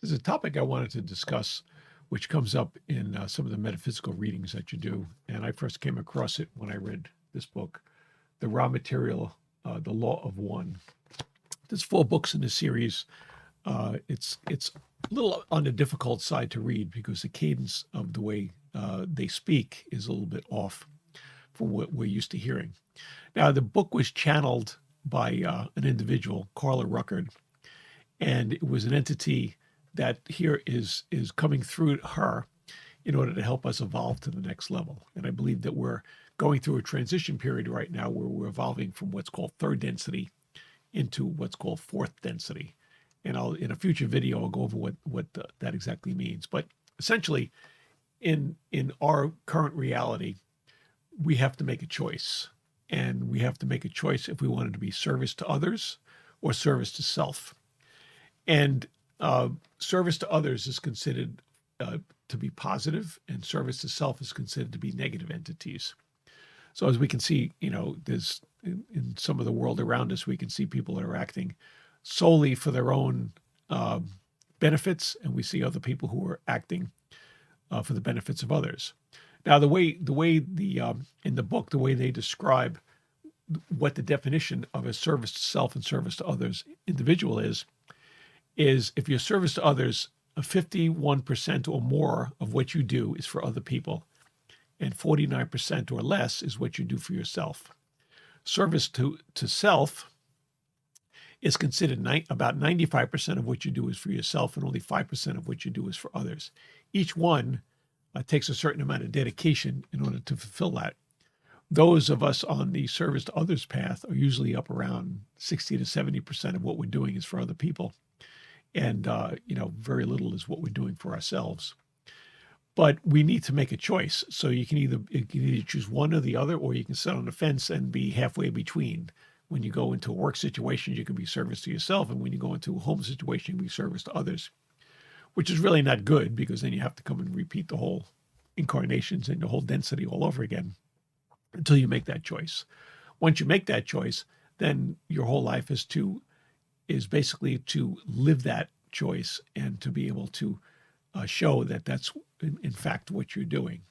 There's a topic I wanted to discuss, which comes up in some of the metaphysical readings that you do. And I first came across it when I read this book, The Raw Material, The Law of One. There's 4 books in the series. It's a little on the difficult side to read because the cadence of the way they speak is a little bit off from what we're used to hearing. Now, the book was channeled by an individual, Carla Ruckert, and it was an entity that here is coming through her in order to help us evolve to the next level. And I believe that we're going through a transition period right now where we're evolving from what's called third density into what's called fourth density. And in a future video, I'll go over what that exactly means. But essentially, in our current reality, we have to make a choice. And we have to make a choice if we wanted to be service to others or service to self. And service to others is considered to be positive, and service to self is considered to be negative entities. So as we can see, there's in some of the world around us, we can see people that are acting solely for their own benefits, and we see other people who are acting for the benefits of others. Now, the way in the book, the way they describe what the definition of a service to self and service to others individual is if your service to others, 51% or more of what you do is for other people, and 49% or less is what you do for yourself. Service to self is considered about 95% of what you do is for yourself, and only 5% of what you do is for others. Each one takes a certain amount of dedication in order to fulfill that. Those of us on the service to others path are usually up around 60 to 70% of what we're doing is for other people. And, very little is what we're doing for ourselves. But we need to make a choice. So you can either choose one or the other, or you can sit on the fence and be halfway between. When you go into a work situation, you can be service to yourself. And when you go into a home situation, you can be service to others, which is really not good because then you have to come and repeat the whole incarnations and the whole density all over again until you make that choice. Once you make that choice, then your whole life is basically to live that choice and to be able to show that that's in fact what you're doing.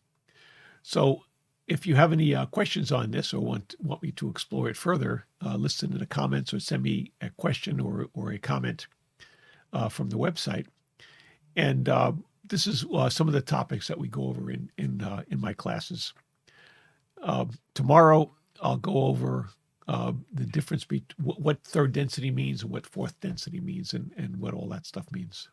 So if you have any questions on this or want me to explore it further, listen in the comments or send me a question or a comment from the website. And this is some of the topics that we go over in my classes. Tomorrow, I'll go over the difference between what third density means and what fourth density means and what all that stuff means.